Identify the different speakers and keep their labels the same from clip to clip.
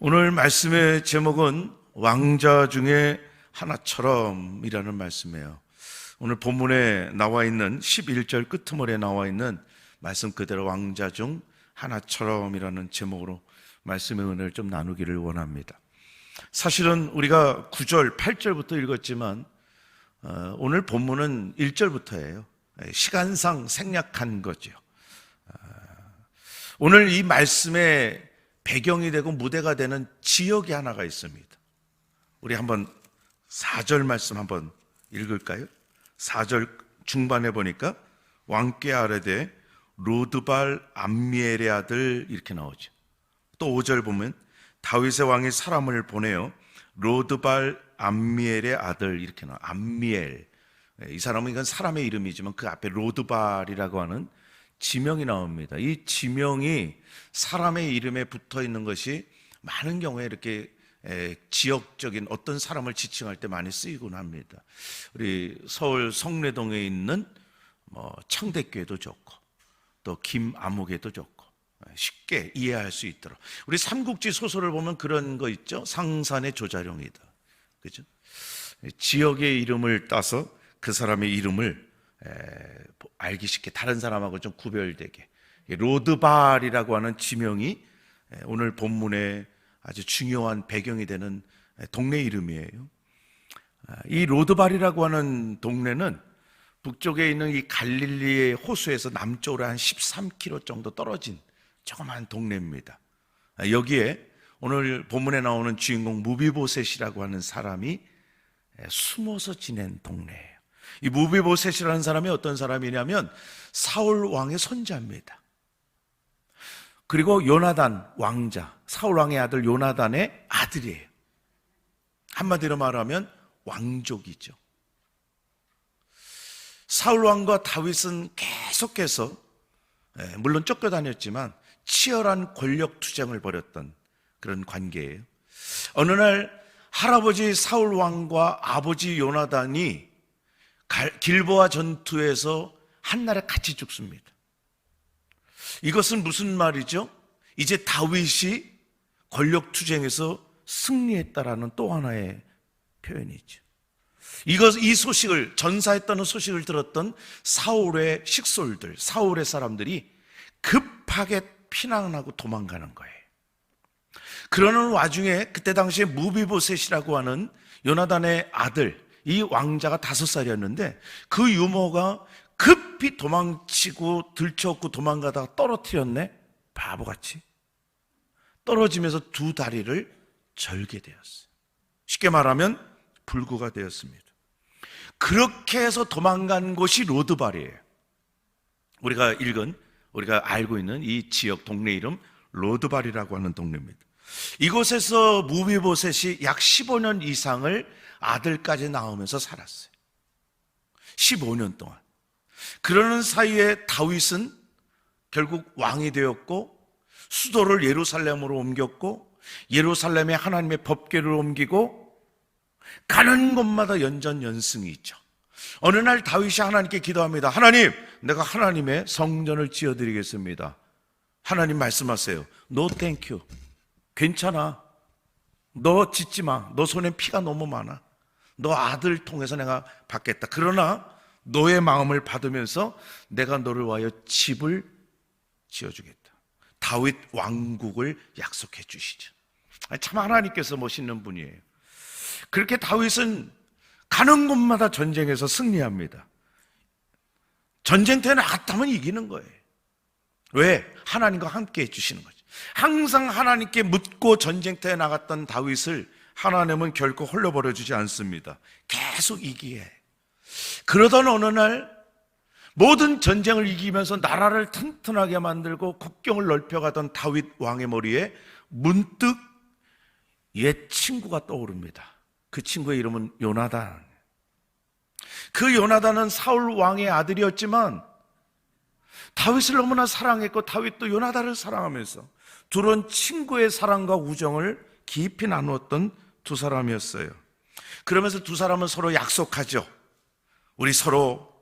Speaker 1: 오늘 말씀의 제목은 왕자 중에 하나처럼이라는 말씀이에요. 오늘 본문에 나와 있는 11절 끄트머리에 나와 있는 말씀 그대로 왕자 중 하나처럼이라는 제목으로 말씀의 은혜를 좀 나누기를 원합니다. 사실은 우리가 9절, 8절부터 읽었지만 오늘 본문은 1절부터예요. 시간상 생략한 거죠. 오늘 이 말씀의 배경이 되고 무대가 되는 지역이 하나가 있습니다. 우리 한번 4절 말씀 한번 읽을까요? 4절 중반에 보니까 왕께 아뢰되 로드발 암미엘의 아들 이렇게 나오죠. 또 5절 보면 다윗의 왕이 사람을 보내어 로드발 암미엘의 아들 이렇게 나와요. 암미엘, 이 사람은 이건 사람의 이름이지만 그 앞에 로드발이라고 하는 지명이 나옵니다. 이 지명이 사람의 이름에 붙어 있는 것이 많은 경우에 이렇게 지역적인 어떤 사람을 지칭할 때 많이 쓰이곤 합니다. 우리 서울 성내동에 있는 창대교회도 좋고 또 김암흑에도 좋고 쉽게 이해할 수 있도록 우리 삼국지 소설을 보면 그런 거 있죠. 상산의 조자룡이다, 그죠? 지역의 이름을 따서 그 사람의 이름을 알기 쉽게 다른 사람하고 좀 구별되게 로드발이라고 하는 지명이 오늘 본문의 아주 중요한 배경이 되는 동네 이름이에요. 이 로드발이라고 하는 동네는 북쪽에 있는 이 갈릴리의 호수에서 남쪽으로 한 13km 정도 떨어진 조그만 동네입니다. 여기에 오늘 본문에 나오는 주인공 무비보셋이라고 하는 사람이 숨어서 지낸 동네예요. 이 무비보셋이라는 사람이 어떤 사람이냐면 사울 왕의 손자입니다. 그리고 요나단 왕자, 사울 왕의 아들 요나단의 아들이에요. 한마디로 말하면 왕족이죠. 사울 왕과 다윗은 계속해서 물론 쫓겨다녔지만 치열한 권력 투쟁을 벌였던 그런 관계예요. 어느 날 할아버지 사울 왕과 아버지 요나단이 길보아 전투에서 한날에 같이 죽습니다. 이것은 무슨 말이죠? 이제 다윗이 권력투쟁에서 승리했다라는 또 하나의 표현이죠. 이 소식을, 전사했다는 소식을 들었던 사울의 식솔들, 사울의 사람들이 급하게 피난하고 도망가는 거예요. 그러는 와중에 그때 당시에 무비보셋이라고 하는 요나단의 아들, 이 왕자가 5살이었는데 그 유모가 급히 도망치고 들쳐업고 도망가다가 떨어뜨렸네. 바보같이 떨어지면서 두 다리를 절게 되었어요. 쉽게 말하면 불구가 되었습니다. 그렇게 해서 도망간 곳이 로드발이에요. 우리가 알고 있는 이 지역 동네 이름 로드발이라고 하는 동네입니다. 이곳에서 무비보셋이 약 15년 이상을 아들까지 낳으면서 살았어요. 15년 동안. 그러는 사이에 다윗은 결국 왕이 되었고 수도를 예루살렘으로 옮겼고 예루살렘에 하나님의 법궤를 옮기고 가는 곳마다 연전연승이 있죠. 어느 날 다윗이 하나님께 기도합니다. 하나님, 내가 하나님의 성전을 지어드리겠습니다. 하나님 말씀하세요. No thank you. 괜찮아. 너 짓지 마. 너 손에 피가 너무 많아. 너 아들 통해서 내가 받겠다. 그러나 너의 마음을 받으면서 내가 너를 위하여 집을 지어주겠다. 다윗 왕국을 약속해 주시죠. 참 하나님께서 멋있는 분이에요. 그렇게 다윗은 가는 곳마다 전쟁에서 승리합니다. 전쟁터에 나갔다면 이기는 거예요. 왜? 하나님과 함께 해주시는 거죠. 항상 하나님께 묻고 전쟁터에 나갔던 다윗을 하나님은 결코 홀로 버려주지 않습니다. 계속 이기게 해. 그러던 어느 날 모든 전쟁을 이기면서 나라를 튼튼하게 만들고 국경을 넓혀가던 다윗 왕의 머리에 문득 옛 친구가 떠오릅니다. 그 친구의 이름은 요나단. 그 요나단은 사울 왕의 아들이었지만 다윗을 너무나 사랑했고 다윗도 요나단을 사랑하면서 둘은 친구의 사랑과 우정을 깊이 나누었던 두 사람이었어요. 그러면서 두 사람은 서로 약속하죠. 우리 서로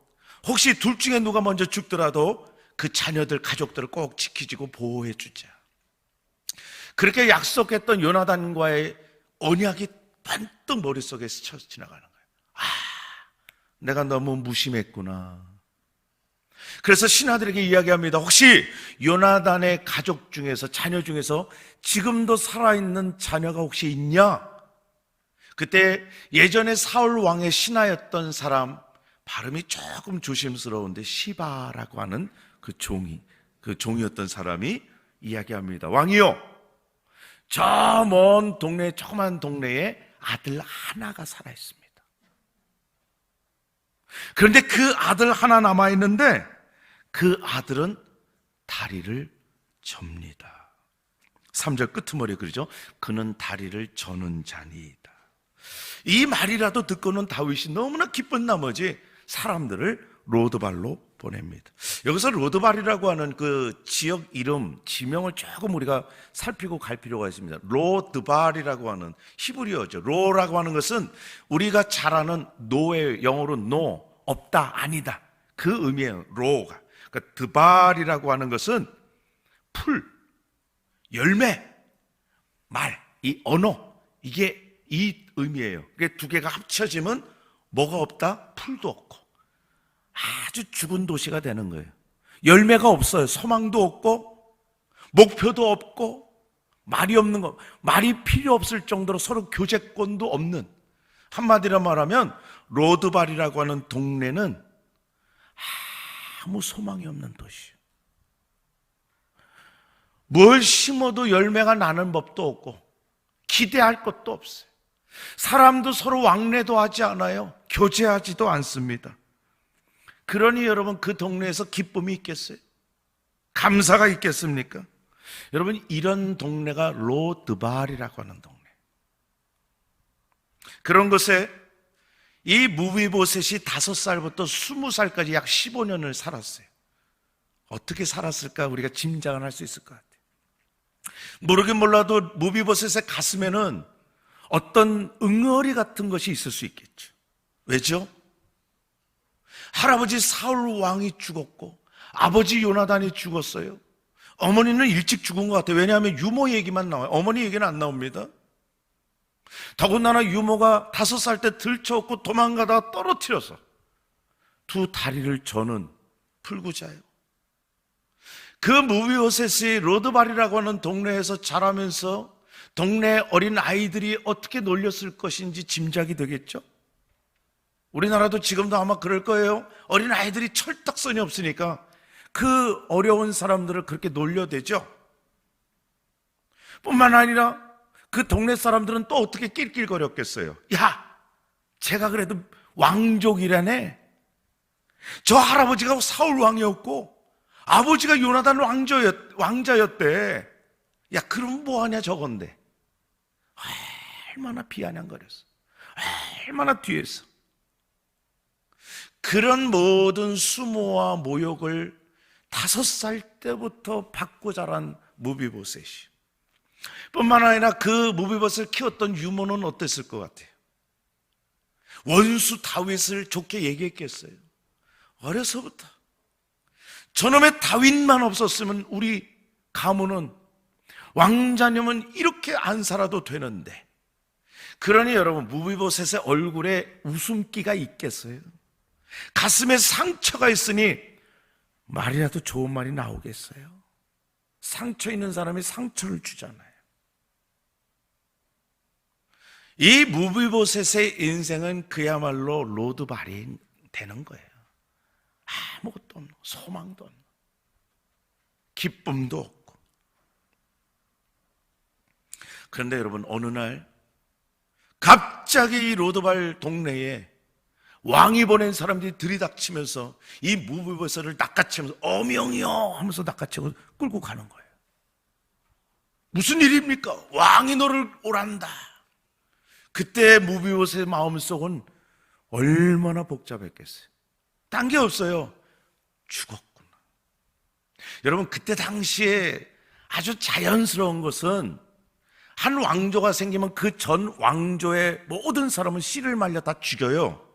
Speaker 1: 혹시 둘 중에 누가 먼저 죽더라도 그 자녀들, 가족들을 꼭 지키고 보호해 주자. 그렇게 약속했던 요나단과의 언약이 번뜩 머릿속에 스쳐 지나가는 거예요. 내가 너무 무심했구나. 그래서 신하들에게 이야기합니다. 혹시 요나단의 가족 중에서, 자녀 중에서 지금도 살아있는 자녀가 혹시 있냐? 그때 예전에 사울 왕의 신하였던 사람, 발음이 조금 조심스러운데 시바라고 하는 그 종이었던 사람이 이야기합니다. 왕이요, 저 먼 동네, 조그만 동네에 아들 하나가 살아있습니다. 그런데 그 아들 하나 남아있는데 그 아들은 다리를 접니다. 3절 끄트머리에 그러죠. 그는 다리를 저는 자니이다. 이 말이라도 듣고는 다윗이 너무나 기쁜 나머지 사람들을 로드발로 보냅니다. 여기서 로드발이라고 하는 그 지역 이름, 지명을 조금 우리가 살피고 갈 필요가 있습니다. 로드발이라고 하는 히브리어죠. 로라고 하는 것은 우리가 잘 아는 노의 영어로 no, 없다, 아니다, 그 의미예요. 로가. 그러니까 드발이라고 하는 것은 풀, 열매, 말, 이 언어, 이게 이 의미예요. 그게 두 개가 합쳐지면 뭐가 없다? 풀도 없고 아주 죽은 도시가 되는 거예요. 열매가 없어요. 소망도 없고 목표도 없고 말이 없는 거, 말이 필요 없을 정도로 서로 교제권도 없는, 한마디로 말하면 로드발이라고 하는 동네는 아무 소망이 없는 도시예요. 뭘 심어도 열매가 나는 법도 없고 기대할 것도 없어요. 사람도 서로 왕래도 하지 않아요. 교제하지도 않습니다. 그러니 여러분, 그 동네에서 기쁨이 있겠어요? 감사가 있겠습니까? 여러분, 이런 동네가 로드발이라고 하는 동네. 그런 곳에 이 무비보셋이 5살부터 20살까지 약 15년을 살았어요. 어떻게 살았을까 우리가 짐작을 할 수 있을 것 같아요. 모르긴 몰라도 무비보셋의 가슴에는 어떤 응어리 같은 것이 있을 수 있겠죠. 왜죠? 할아버지 사울 왕이 죽었고 아버지 요나단이 죽었어요. 어머니는 일찍 죽은 것 같아요. 왜냐하면 유모 얘기만 나와요. 어머니 얘기는 안 나옵니다. 더군다나 유모가 5살 때 들쳐왔고 도망가다가 떨어뜨려서 두 다리를 저는 풀구자예요. 그 무비보셋이 로드발이라고 하는 동네에서 자라면서 동네 어린 아이들이 어떻게 놀렸을 것인지 짐작이 되겠죠? 우리나라도 지금도 아마 그럴 거예요. 어린 아이들이 철딱선이 없으니까 그 어려운 사람들을 그렇게 놀려대죠. 뿐만 아니라 그 동네 사람들은 또 어떻게 낄낄거렸겠어요. 야, 제가 그래도 왕족이라네. 저 할아버지가 사울 왕이었고 아버지가 요나단 왕자였대. 야, 그럼 뭐하냐 저건데. 얼마나 비아냥거렸어. 얼마나 뒤에서. 그런 모든 수모와 모욕을 5살 때부터 받고 자란 무비보셋이, 뿐만 아니라 그 무비보셋을 키웠던 유모는 어땠을 것 같아요? 원수 다윗을 좋게 얘기했겠어요? 어려서부터 저놈의 다윗만 없었으면 우리 가문은, 왕자님은 이렇게 안 살아도 되는데. 그러니 여러분, 무비보셋의 얼굴에 웃음기가 있겠어요? 가슴에 상처가 있으니 말이라도 좋은 말이 나오겠어요? 상처 있는 사람이 상처를 주잖아요. 이 무비보셋의 인생은 그야말로 로드발이 되는 거예요. 아무것도 없는, 소망도 없는, 기쁨도 없고. 그런데 여러분, 어느 날 갑자기 이 로드발 동네에 왕이 보낸 사람들이 들이닥치면서 이 무비보셋을 낚아채면서 어명이요 하면서 낚아채고 끌고 가는 거예요. 무슨 일입니까? 왕이 너를 오란다. 그때 무비보셋의 마음속은 얼마나 복잡했겠어요. 딴 게 없어요. 죽었구나. 여러분, 그때 당시에 아주 자연스러운 것은 한 왕조가 생기면 그 전 왕조의 모든 사람은 씨를 말려 다 죽여요.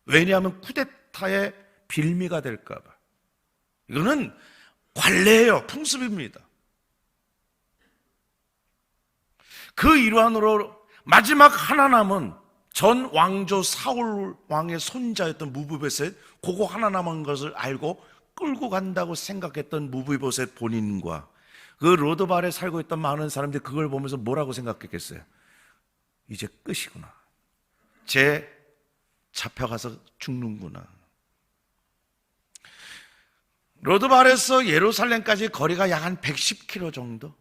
Speaker 1: 왜냐하면 쿠데타의 빌미가 될까 봐. 이거는 관례예요. 풍습입니다. 그 일환으로 마지막 하나 남은 전 왕조 사울 왕의 손자였던 무비보셋, 그거 하나 남은 것을 알고 끌고 간다고 생각했던 무비보셋 본인과 그 로드발에 살고 있던 많은 사람들이 그걸 보면서 뭐라고 생각했겠어요? 이제 끝이구나. 쟤 잡혀가서 죽는구나. 로드발에서 예루살렘까지 거리가 약 한 110km 정도.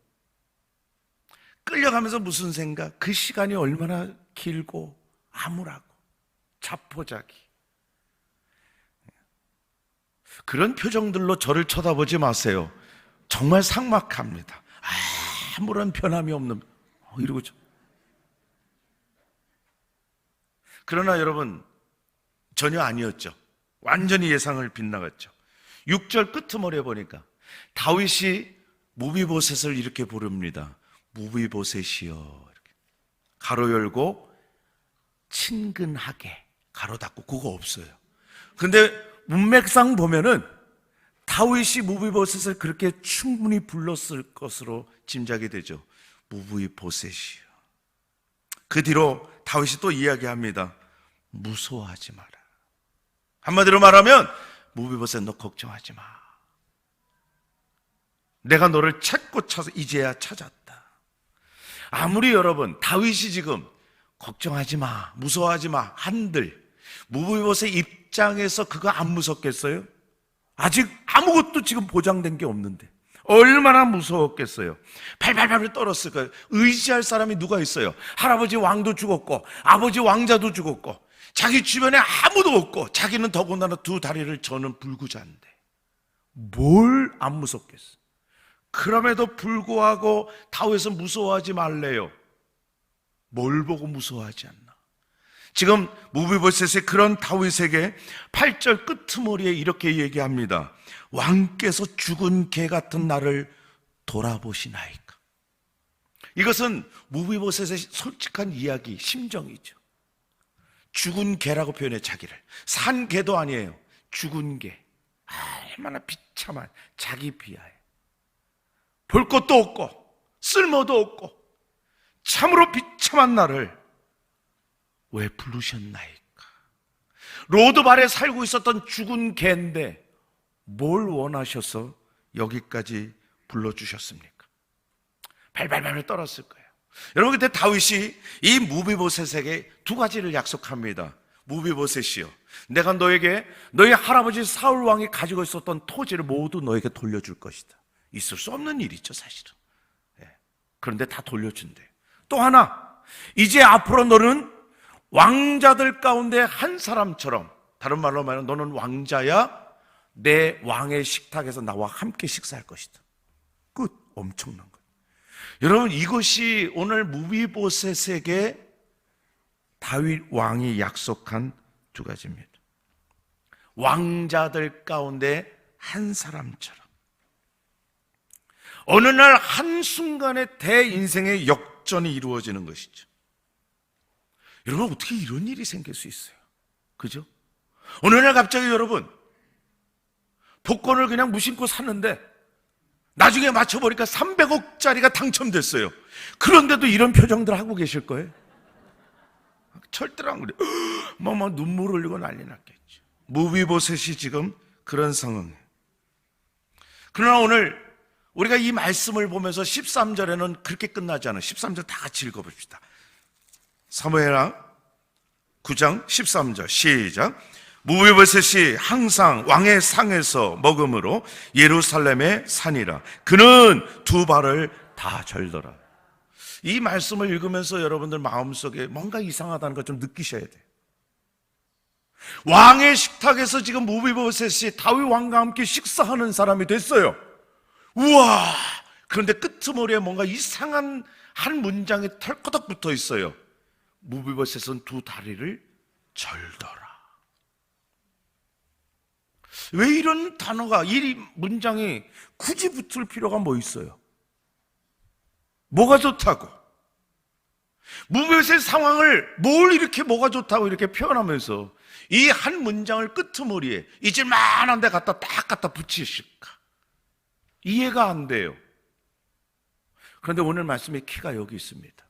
Speaker 1: 끌려가면서 무슨 생각? 그 시간이 얼마나 길고 암울하고 자포자기. 그런 표정들로 저를 쳐다보지 마세요. 정말 삭막합니다. 아무런 변함이 없는 이러고. 그러나 여러분, 전혀 아니었죠. 완전히 예상을 빗나갔죠. 6절 끄트머리에 보니까 다윗이 무비보셋을 이렇게 부릅니다. 무비보셋이여. 이렇게. 가로 열고 친근하게 가로 닫고 그거 없어요. 근데 문맥상 보면은 다윗이 무비보셋을 그렇게 충분히 불렀을 것으로 짐작이 되죠. 무비보셋이요. 그 뒤로 다윗이 또 이야기합니다. 무서워하지 마라. 한마디로 말하면 무비보셋 너 걱정하지 마. 내가 너를 찾고 찾아서 이제야 찾았다. 아무리 여러분 다윗이 지금 걱정하지 마, 무서워하지 마 한들 무비보셋 입장에서 그거 안 무섭겠어요? 아직 아무것도 지금 보장된 게 없는데 얼마나 무서웠겠어요? 발발발 떨었을 거예요. 의지할 사람이 누가 있어요? 할아버지 왕도 죽었고 아버지 왕자도 죽었고 자기 주변에 아무도 없고 자기는 더군다나 두 다리를 저는 불구자인데 뭘 안 무섭겠어? 그럼에도 불구하고 다윗은 무서워하지 말래요. 뭘 보고 무서워하지 않나? 지금 무비보셋의 그런 다윗에게 8절 끄트머리에 이렇게 얘기합니다. 왕께서 죽은 개 같은 나를 돌아보시나이까. 이것은 무비보셋의 솔직한 이야기, 심정이죠. 죽은 개라고 표현해 자기를. 산 개도 아니에요. 죽은 개. 얼마나 비참한 자기 비하에. 볼 것도 없고 쓸모도 없고 참으로 비참한 나를 왜 부르셨나이까? 로드발에 살고 있었던 죽은 개인데 뭘 원하셔서 여기까지 불러주셨습니까? 발발발 떨었을 거예요. 여러분, 그때 다윗이 이 무비보셋에게 두 가지를 약속합니다. 무비보셋이요, 내가 너에게 너희 할아버지 사울 왕이 가지고 있었던 토지를 모두 너에게 돌려줄 것이다. 있을 수 없는 일이죠, 사실은. 그런데 다 돌려준대. 또 하나, 이제 앞으로 너는 왕자들 가운데 한 사람처럼, 다른 말로 말하면 너는 왕자야, 내 왕의 식탁에서 나와 함께 식사할 것이다. 끝. 엄청난 거예요. 여러분, 이것이 오늘 무비보셋에게 다윗 왕이 약속한 두 가지입니다. 왕자들 가운데 한 사람처럼 어느 날 한순간에 대인생의 역전이 이루어지는 것이죠. 여러분, 어떻게 이런 일이 생길 수 있어요? 그죠? 어느 날 갑자기 여러분 복권을 그냥 무심코 샀는데 나중에 맞춰보니까 300억짜리가 당첨됐어요. 그런데도 이런 표정들 하고 계실 거예요? 절대로 안 그래요. 막 눈물 흘리고 난리 났겠죠. 무비보셋이 지금 그런 상황이에요. 그러나 오늘 우리가 이 말씀을 보면서 13절에는 그렇게 끝나지 않아요. 13절 다 같이 읽어봅시다. 사무엘하 9장 13절 시작. 무비보셋이 항상 왕의 상에서 먹음으로 예루살렘에 사니라. 그는 두 발을 다 절더라. 이 말씀을 읽으면서 여러분들 마음속에 뭔가 이상하다는 걸 좀 느끼셔야 돼요. 왕의 식탁에서 지금 무비보셋이 다윗 왕과 함께 식사하는 사람이 됐어요. 우와! 그런데 끄트머리에 뭔가 이상한 한 문장이 털커덕 붙어 있어요. 무비보셋은 두 다리를 절더라. 왜 이런 단어가, 이 문장이 굳이 붙을 필요가 뭐 있어요? 뭐가 좋다고? 무비보셋 상황을 뭘 이렇게 뭐가 좋다고 이렇게 표현하면서 이 한 문장을 끄트머리에 잊을만한 데 갖다 딱 갖다 붙이실까? 이해가 안 돼요. 그런데 오늘 말씀의 키가 여기 있습니다.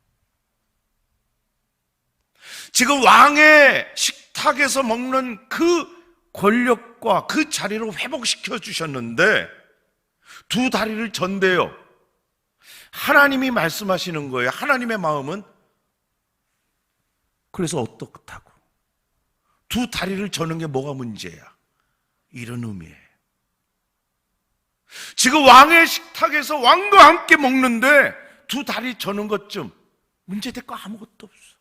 Speaker 1: 지금 왕의 식탁에서 먹는 그 권력과 그 자리를 회복시켜 주셨는데 두 다리를 전대요. 하나님이 말씀하시는 거예요. 하나님의 마음은 그래서 어떻다고? 두 다리를 저는 게 뭐가 문제야? 이런 의미예요. 지금 왕의 식탁에서 왕과 함께 먹는데 두 다리 저는 것쯤 문제될 거 아무것도 없어.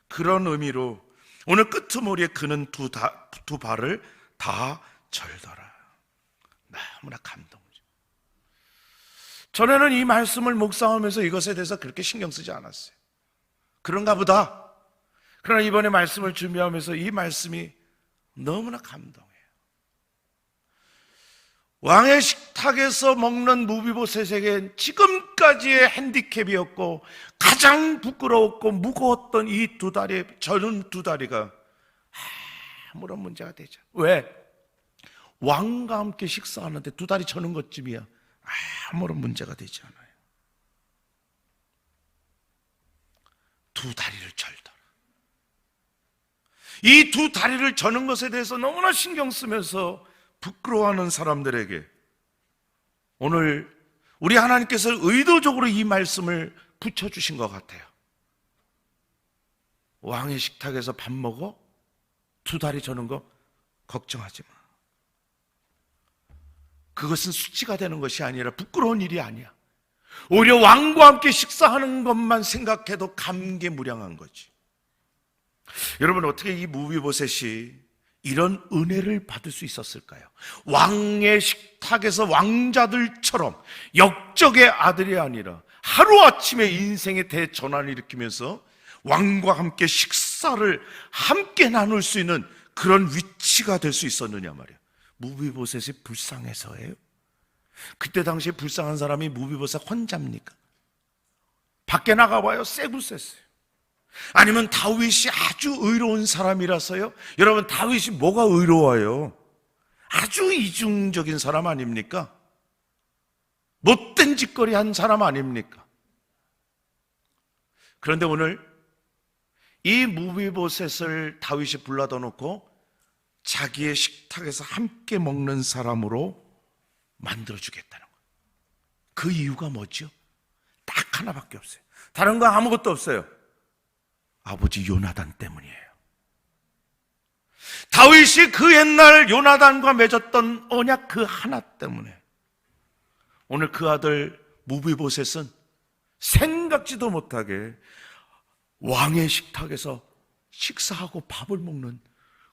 Speaker 1: 그런 의미로 오늘 끄트머리에 그는 두 발을 다 절더라. 너무나 감동이죠. 전에는 이 말씀을 묵상하면서 이것에 대해서 그렇게 신경 쓰지 않았어요. 그런가 보다. 그러나 이번에 말씀을 준비하면서 이 말씀이 너무나 감동해요. 왕의 식탁에서 먹는 무비보셋에겐 지금까지의 핸디캡이었고 가장 부끄러웠고 무거웠던 이 두 다리, 저는 두 다리가 아무런 문제가 되지 않아요. 왜? 왕과 함께 식사하는데 두 다리 저는 것쯤이야 아무런 문제가 되지 않아요. 두 다리를 절더라. 이 두 다리를 저는 것에 대해서 너무나 신경 쓰면서 부끄러워하는 사람들에게 오늘 우리 하나님께서 의도적으로 이 말씀을 붙여주신 것 같아요. 왕의 식탁에서 밥 먹어? 두 다리 저는 거 걱정하지 마. 그것은 수치가 되는 것이 아니라 부끄러운 일이 아니야. 오히려 왕과 함께 식사하는 것만 생각해도 감개무량한 거지. 여러분, 어떻게 이 무비보셋이 이런 은혜를 받을 수 있었을까요? 왕의 식탁에서 왕자들처럼 역적의 아들이 아니라 하루아침에 인생의 대전환을 일으키면서 왕과 함께 식사를 함께 나눌 수 있는 그런 위치가 될 수 있었느냐 말이에요. 무비보셋이 불쌍해서예요? 그때 당시에 불쌍한 사람이 무비보셋 혼자입니까? 밖에 나가봐요, 쎄구쎄어요. 아니면 다윗이 아주 의로운 사람이라서요? 여러분, 다윗이 뭐가 의로워요? 아주 이중적인 사람 아닙니까? 못된 짓거리 한 사람 아닙니까? 그런데 오늘 이 무비보셋을 다윗이 불러다 놓고 자기의 식탁에서 함께 먹는 사람으로 만들어주겠다는 거예요. 그 이유가 뭐죠? 딱 하나밖에 없어요. 다른 거 아무것도 없어요. 아버지 요나단 때문이에요. 다윗이 그 옛날 요나단과 맺었던 언약 그 하나 때문에 오늘 그 아들 무비보셋은 생각지도 못하게 왕의 식탁에서 식사하고 밥을 먹는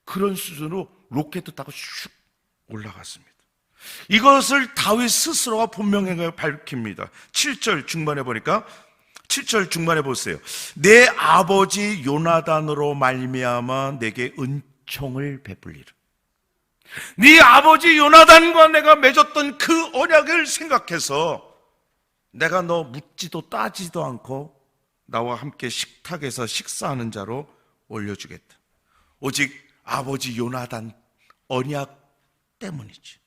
Speaker 1: 그런 수준으로 로켓 타고 슉 올라갔습니다. 이것을 다윗 스스로가 분명하게 밝힙니다. 7절 중반에 보니까 7절 중반에 보세요. 내 아버지 요나단으로 말미암아 내게 은총을 베풀리라. 네 아버지 요나단과 내가 맺었던 그 언약을 생각해서 내가 너 묻지도 따지도 않고 나와 함께 식탁에서 식사하는 자로 올려주겠다. 오직 아버지 요나단 언약 때문이지.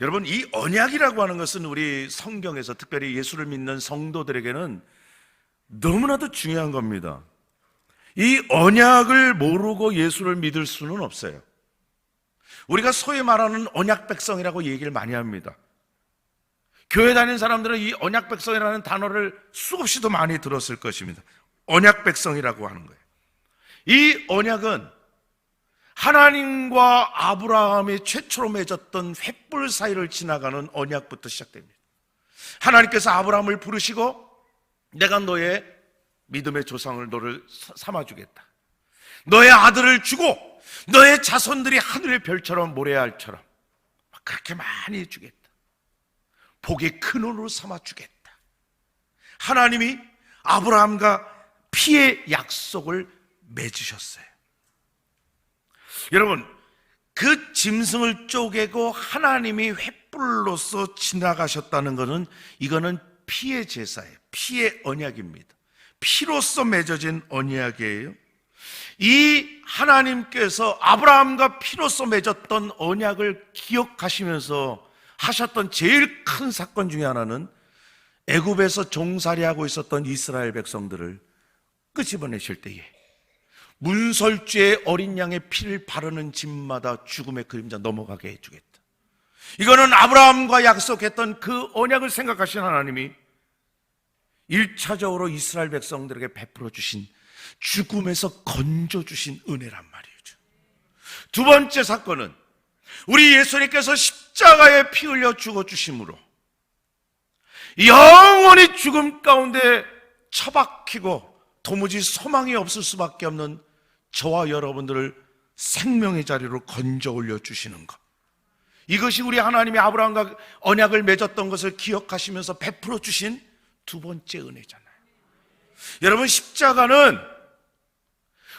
Speaker 1: 여러분, 이 언약이라고 하는 것은 우리 성경에서 특별히 예수를 믿는 성도들에게는 너무나도 중요한 겁니다. 이 언약을 모르고 예수를 믿을 수는 없어요. 우리가 소위 말하는 언약 백성이라고 얘기를 많이 합니다. 교회 다니는 사람들은 이 언약 백성이라는 단어를 수없이도 많이 들었을 것입니다. 언약 백성이라고 하는 거예요. 이 언약은 하나님과 아브라함이 최초로 맺었던 횃불 사이를 지나가는 언약부터 시작됩니다. 하나님께서 아브라함을 부르시고 내가 너의 믿음의 조상을 너를 삼아주겠다. 너의 아들을 주고 너의 자손들이 하늘의 별처럼 모래알처럼 그렇게 많이 주겠다. 복의 근원으로 삼아주겠다. 하나님이 아브라함과 피의 약속을 맺으셨어요. 여러분, 그 짐승을 쪼개고 하나님이 횃불로서 지나가셨다는 것은 이거는 피의 제사예요. 피의 언약입니다. 피로서 맺어진 언약이에요. 이 하나님께서 아브라함과 피로서 맺었던 언약을 기억하시면서 하셨던 제일 큰 사건 중에 하나는 애굽에서 종살이하고 있었던 이스라엘 백성들을 끄집어내실 때에 문설주의 어린 양의 피를 바르는 집마다 죽음의 그림자 넘어가게 해주겠다. 이거는 아브라함과 약속했던 그 언약을 생각하신 하나님이 1차적으로 이스라엘 백성들에게 베풀어 주신, 죽음에서 건져주신 은혜란 말이죠. 두 번째 사건은 우리 예수님께서 십자가에 피 흘려 죽어주심으로 영원히 죽음 가운데 처박히고 도무지 소망이 없을 수밖에 없는 저와 여러분들을 생명의 자리로 건져 올려주시는 것, 이것이 우리 하나님이 아브라함과 언약을 맺었던 것을 기억하시면서 베풀어 주신 두 번째 은혜잖아요. 여러분, 십자가는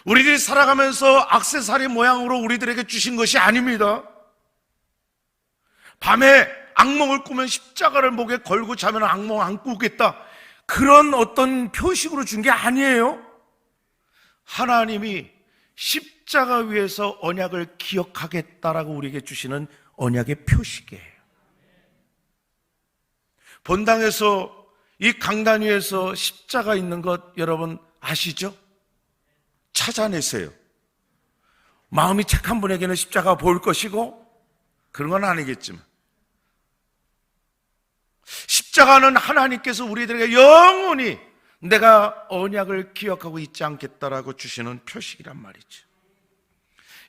Speaker 1: 우리들이 살아가면서 액세서리 모양으로 우리들에게 주신 것이 아닙니다. 밤에 악몽을 꾸면 십자가를 목에 걸고 자면 악몽 안 꾸겠다, 그런 어떤 표식으로 준 게 아니에요. 하나님이 십자가 위에서 언약을 기억하겠다라고 우리에게 주시는 언약의 표식이에요. 본당에서 이 강단 위에서 십자가 있는 것 여러분 아시죠? 찾아내세요. 마음이 착한 분에게는 십자가 보일 것이고 그런 건 아니겠지만, 십자가는 하나님께서 우리들에게 영원히 내가 언약을 기억하고 있지 않겠다라고 주시는 표식이란 말이죠.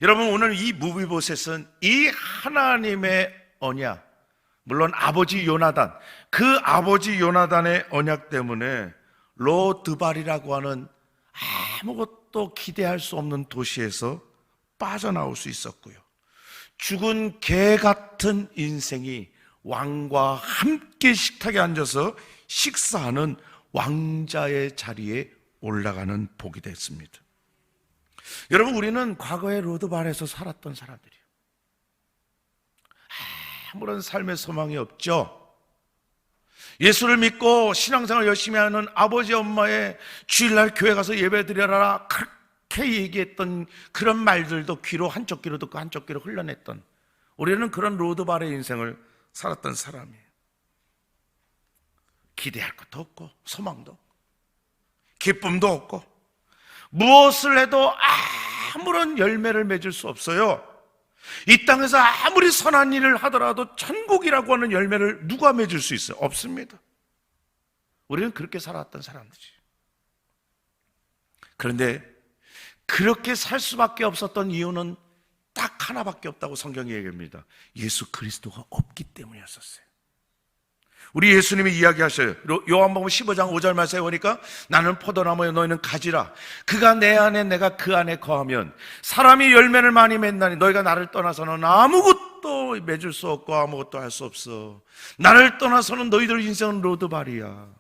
Speaker 1: 여러분, 오늘 이 무비보셋은 이 하나님의 언약, 물론 아버지 요나단, 그 아버지 요나단의 언약 때문에 로드발이라고 하는 아무것도 기대할 수 없는 도시에서 빠져나올 수 있었고요. 죽은 개 같은 인생이 왕과 함께 식탁에 앉아서 식사하는 왕자의 자리에 올라가는 복이 됐습니다. 여러분, 우리는 과거의 로드발에서 살았던 사람들이에요. 아무런 삶의 소망이 없죠. 예수를 믿고 신앙생활 열심히 하는 아버지 엄마의 주일날 교회 가서 예배드려라 그렇게 얘기했던 그런 말들도 귀로 한쪽 귀로 듣고 한쪽 귀로 흘러냈던, 우리는 그런 로드발의 인생을 살았던 사람이에요. 기대할 것도 없고 소망도 없고 기쁨도 없고 무엇을 해도 아무런 열매를 맺을 수 없어요. 이 땅에서 아무리 선한 일을 하더라도 천국이라고 하는 열매를 누가 맺을 수 있어요? 없습니다. 우리는 그렇게 살아왔던 사람들이지. 그런데 그렇게 살 수밖에 없었던 이유는 딱 하나밖에 없다고 성경이 얘기합니다. 예수 그리스도가 없기 때문이었었어요. 우리 예수님이 이야기하셔요. 요한복음 15장 5절 말씀에 보니까 나는 포도나무요 너희는 가지라. 그가 내 안에 내가 그 안에 거하면 사람이 열매를 많이 맺나니 너희가 나를 떠나서는 아무것도 맺을 수 없고 아무것도 할 수 없어. 나를 떠나서는 너희들 인생은 로드발이야.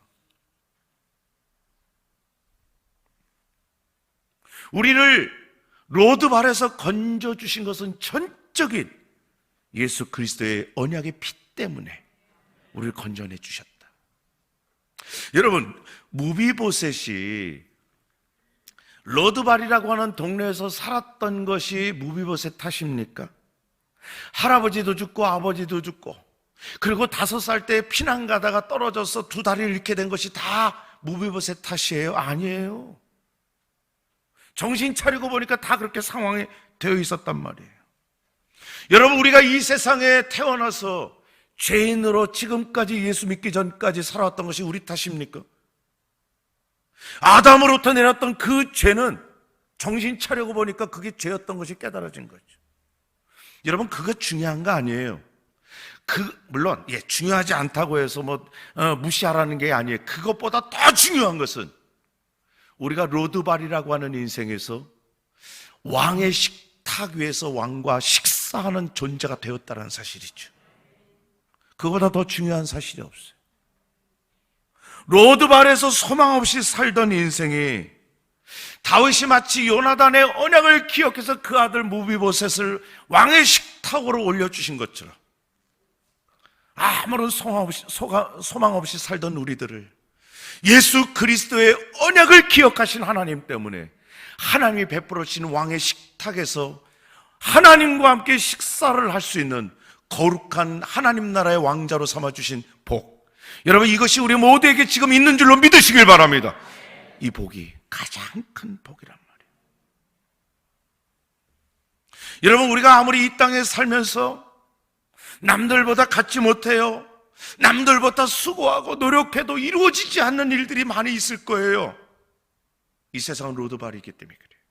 Speaker 1: 우리를 로드발에서 건져주신 것은 전적인 예수 그리스도의 언약의 피 때문에 우리를 건져내 주셨다. 여러분, 무비보셋이 로드발이라고 하는 동네에서 살았던 것이 무비보셋 탓입니까? 할아버지도 죽고 아버지도 죽고 그리고 5살 때 피난 가다가 떨어져서 2다리를 잃게 된 것이 다 무비보셋 탓이에요? 아니에요. 정신 차리고 보니까 다 그렇게 상황에 되어 있었단 말이에요. 여러분, 우리가 이 세상에 태어나서 죄인으로 지금까지 예수 믿기 전까지 살아왔던 것이 우리 탓입니까? 아담으로부터 내렸던 그 죄는 정신 차리고 보니까 그게 죄였던 것이 깨달아진 거죠. 여러분, 그거 중요한 거 아니에요. 물론 중요하지 않다고 해서 무시하라는 게 아니에요. 그것보다 더 중요한 것은 우리가 로드발이라고 하는 인생에서 왕의 식탁 위에서 왕과 식사하는 존재가 되었다는 사실이죠. 그보다 더 중요한 사실이 없어요. 로드발에서 소망 없이 살던 인생이 다윗이 마치 요나단의 언약을 기억해서 그 아들 무비보셋을 왕의 식탁으로 올려주신 것처럼 아무런 소망 없이 살던 우리들을 예수 그리스도의 언약을 기억하신 하나님 때문에 하나님이 베풀어 주신 왕의 식탁에서 하나님과 함께 식사를 할 수 있는 거룩한 하나님 나라의 왕자로 삼아주신 복, 여러분, 이것이 우리 모두에게 지금 있는 줄로 믿으시길 바랍니다. 이 복이 가장 큰 복이란 말이에요. 여러분, 우리가 아무리 이 땅에 살면서 남들보다 갖지 못해요, 남들보다 수고하고 노력해도 이루어지지 않는 일들이 많이 있을 거예요. 이 세상은 로드발이기 때문에 그래요.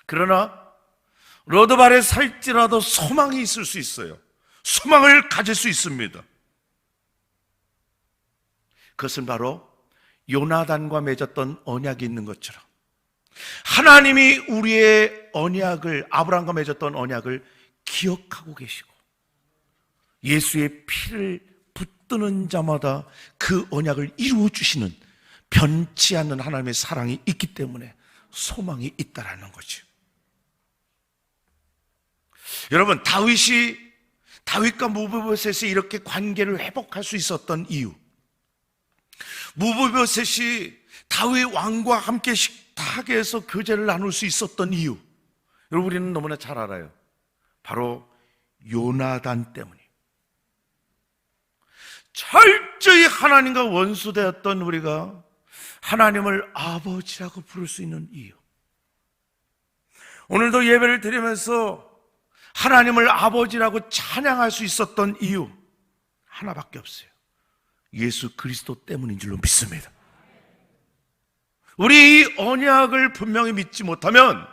Speaker 1: 그러나 로드발에 살지라도 소망이 있을 수 있어요. 소망을 가질 수 있습니다. 그것은 바로 요나단과 맺었던 언약이 있는 것처럼 하나님이 우리의 언약을, 아브라함과 맺었던 언약을 기억하고 계시고 예수의 피를 붙드는 자마다 그 언약을 이루어 주시는 변치 않는 하나님의 사랑이 있기 때문에 소망이 있다라는 거죠. 여러분, 다윗과 무브보셋이 이렇게 관계를 회복할 수 있었던 이유, 무브보셋이 다윗 왕과 함께 식탁에서 교제를 나눌 수 있었던 이유, 여러분 우리는 너무나 잘 알아요. 바로 요나단 때문이에요. 철저히 하나님과 원수되었던 우리가 하나님을 아버지라고 부를 수 있는 이유, 오늘도 예배를 드리면서 하나님을 아버지라고 찬양할 수 있었던 이유 하나밖에 없어요. 예수 그리스도 때문인 줄로 믿습니다. 우리 이 언약을 분명히 믿지 못하면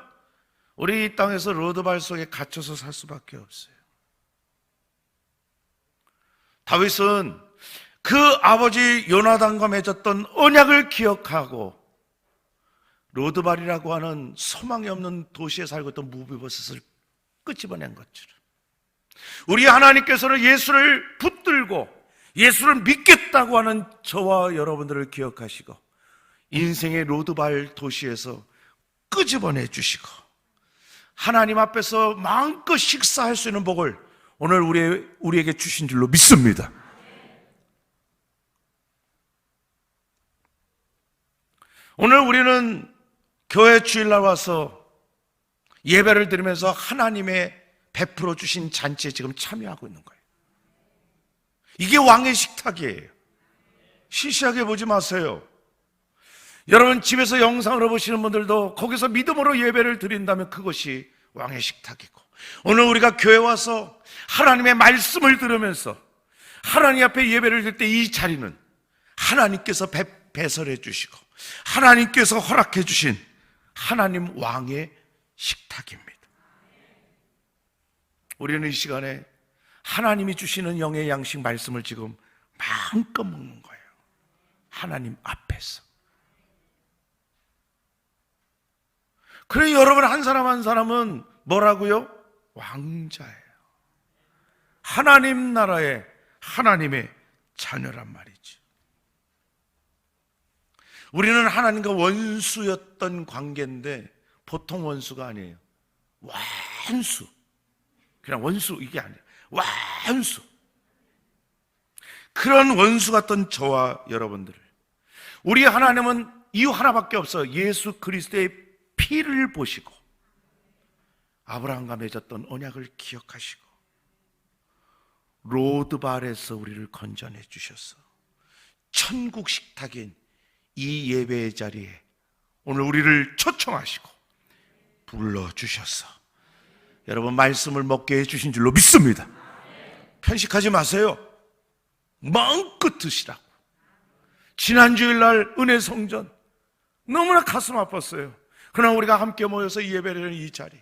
Speaker 1: 우리 이 땅에서 로드발 속에 갇혀서 살 수밖에 없어요. 다윗은 그 아버지 요나단과 맺었던 언약을 기억하고 로드발이라고 하는 소망이 없는 도시에 살고 있던 무비보셋을 끄집어낸 것처럼 우리 하나님께서는 예수를 붙들고 예수를 믿겠다고 하는 저와 여러분들을 기억하시고 인생의 로드발 도시에서 끄집어내 주시고 하나님 앞에서 마음껏 식사할 수 있는 복을 오늘 우리에게 주신 줄로 믿습니다. 오늘 우리는 교회 주일날 와서 예배를 드리면서 하나님의 베풀어 주신 잔치에 지금 참여하고 있는 거예요. 이게 왕의 식탁이에요. 시시하게 보지 마세요. 여러분 집에서 영상으로 보시는 분들도 거기서 믿음으로 예배를 드린다면 그것이 왕의 식탁이고, 오늘 우리가 교회 와서 하나님의 말씀을 들으면서 하나님 앞에 예배를 드릴 때 이 자리는 하나님께서 배설해 주시고 하나님께서 허락해 주신 하나님 왕의 식탁입니다. 우리는 이 시간에 하나님이 주시는 영의 양식 말씀을 지금 마음껏 먹는 거예요. 하나님 앞에서. 그래 여러분 한 사람 한 사람은 뭐라고요? 왕자예요. 하나님 나라의 하나님의 자녀란 말이지. 우리는 하나님과 원수였던 관계인데 보통 원수가 아니에요. 원수. 그냥 원수 이게 아니에요. 원수. 그런 원수 같던 저와 여러분들을 우리 하나님은 이유 하나밖에 없어요. 예수 그리스도의 피를 보시고 아브라함과 맺었던 언약을 기억하시고 로드발에서 우리를 건져내 주셔서 천국 식탁인 이 예배의 자리에 오늘 우리를 초청하시고 불러주셔서 여러분 말씀을 먹게 해주신 줄로 믿습니다. 편식하지 마세요. 마음껏 드시라고. 지난주일 은혜 성전 너무나 가슴 아팠어요. 그러나 우리가 함께 모여서 예배를 하는 이 자리,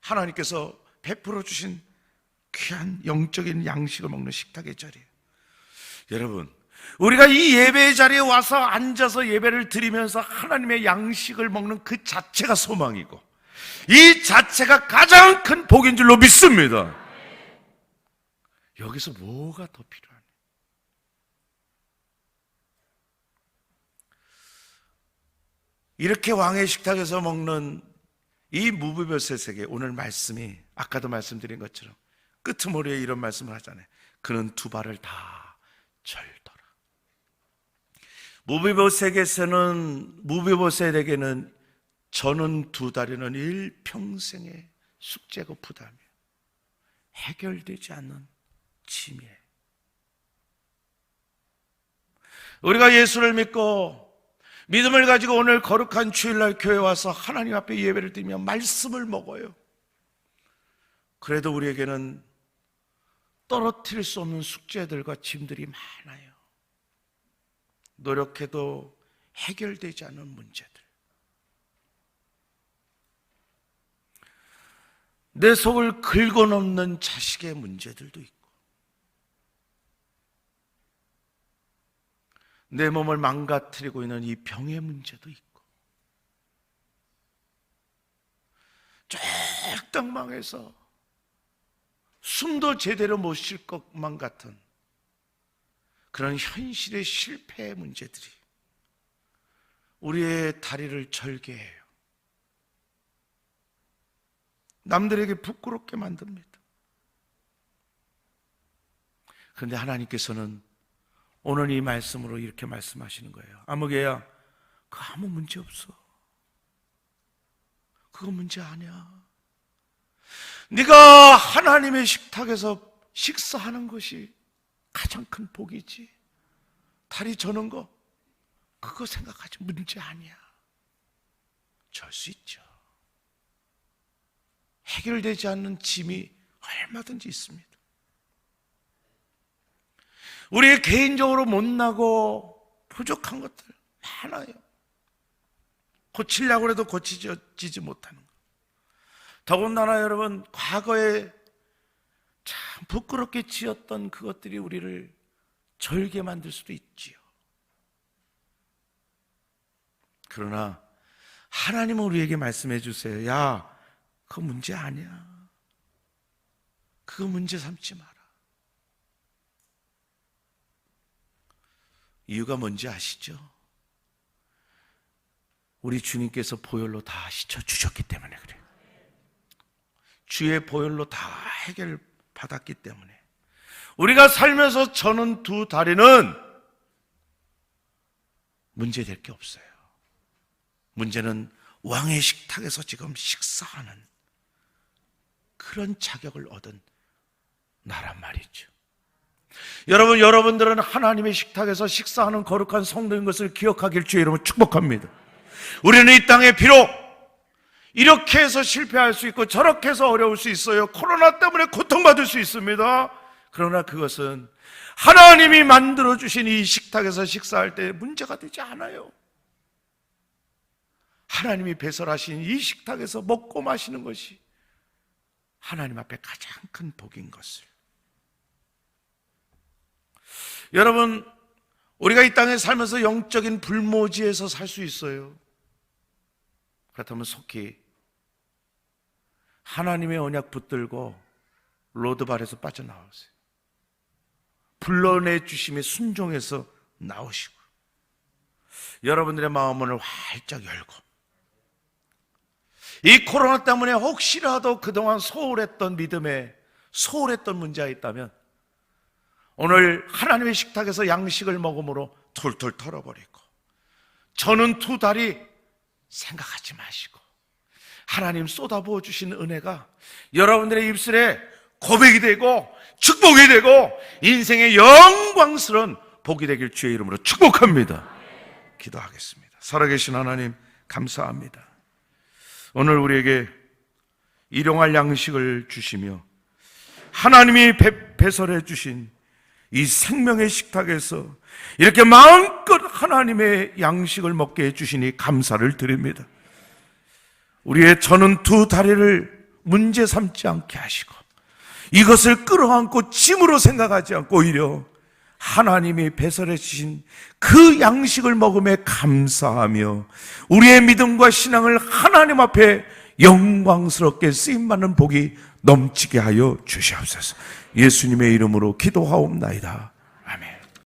Speaker 1: 하나님께서 베풀어 주신 귀한 영적인 양식을 먹는 식탁의 자리, 여러분 우리가 이 예배의 자리에 와서 앉아서 예배를 드리면서 하나님의 양식을 먹는 그 자체가 소망이고 이 자체가 가장 큰 복인 줄로 믿습니다. 여기서 뭐가 더 필요하냐? 이렇게 왕의 식탁에서 먹는 이 무비보셋에게 오늘 말씀이 아까도 말씀드린 것처럼 끄트머리에 이런 말씀을 하잖아요. 그는 두 발을 다 절더라. 무비보셋에게는 저는 두 다리는 일평생의 숙제고 부담이에요. 해결되지 않는 짐이에요. 우리가 예수를 믿고 믿음을 가지고 오늘 거룩한 주일날 교회 와서 하나님 앞에 예배를 드리며 말씀을 먹어요. 그래도 우리에게는 떨어뜨릴 수 없는 숙제들과 짐들이 많아요. 노력해도 해결되지 않은 문제들, 내 속을 긁어넘는 자식의 문제들도 있고, 내 몸을 망가뜨리고 있는 이 병의 문제도 있고, 쫙 망해서 숨도 제대로 못 쉴 것만 같은 그런 현실의 실패의 문제들이 우리의 다리를 절개해요. 남들에게 부끄럽게 만듭니다. 그런데 하나님께서는 오늘 이 말씀으로 이렇게 말씀하시는 거예요. 아무개야, 그거 아무 문제 없어. 그거 문제 아니야. 네가 하나님의 식탁에서 식사하는 것이 가장 큰 복이지. 다리 저는 거 그거 생각하지, 문제 아니야. 절 수 있죠. 해결되지 않는 짐이 얼마든지 있습니다. 우리의 개인적으로 못나고 부족한 것들 많아요. 고치려고 해도 고치지 못하는 것. 더군다나 여러분, 과거에 참 부끄럽게 지었던 그것들이 우리를 절게 만들 수도 있지요. 그러나 하나님은 우리에게 말씀해 주세요. 야, 그거 문제 아니야. 그거 문제 삼지 마라. 이유가 뭔지 아시죠? 우리 주님께서 보혈로 다 씻어주셨기 때문에 그래요. 주의 보혈로 다 해결받았기 때문에. 우리가 살면서 저는 두 다리는 문제될 게 없어요. 문제는 왕의 식탁에서 지금 식사하는 그런 자격을 얻은 나란 말이죠. 여러분들은 하나님의 식탁에서 식사하는 거룩한 성도인 것을 기억하길 주의 이름으로 축복합니다. 우리는 이 땅에 비록 이렇게 해서 실패할 수 있고 저렇게 해서 어려울 수 있어요. 코로나 때문에 고통받을 수 있습니다. 그러나 그것은 하나님이 만들어주신 이 식탁에서 식사할 때 문제가 되지 않아요. 하나님이 배설하신 이 식탁에서 먹고 마시는 것이 하나님 앞에 가장 큰 복인 것을. 여러분, 우리가 이 땅에 살면서 영적인 불모지에서 살 수 있어요. 그렇다면 속히 하나님의 언약 붙들고 로드발에서 빠져나오세요. 불러내 주심에 순종해서 나오시고 여러분들의 마음문을 활짝 열고, 이 코로나 때문에 혹시라도 그동안 소홀했던 믿음에 소홀했던 문제가 있다면 오늘 하나님의 식탁에서 양식을 먹음으로 툴툴 털어버리고, 저는 두 다리 생각하지 마시고 하나님 쏟아부어 주신 은혜가 여러분들의 입술에 고백이 되고 축복이 되고 인생의 영광스러운 복이 되길 주의 이름으로 축복합니다. 기도하겠습니다. 살아계신 하나님, 감사합니다. 오늘 우리에게 일용할 양식을 주시며 하나님이 배설해 주신 이 생명의 식탁에서 이렇게 마음껏 하나님의 양식을 먹게 해주시니 감사를 드립니다. 우리의 저는 두 다리를 문제 삼지 않게 하시고 이것을 끌어안고 짐으로 생각하지 않고 오히려 하나님이 배설해 주신 그 양식을 먹음에 감사하며 우리의 믿음과 신앙을 하나님 앞에 영광스럽게 쓰임받는 복이 넘치게 하여 주시옵소서. 예수님의 이름으로 기도하옵나이다.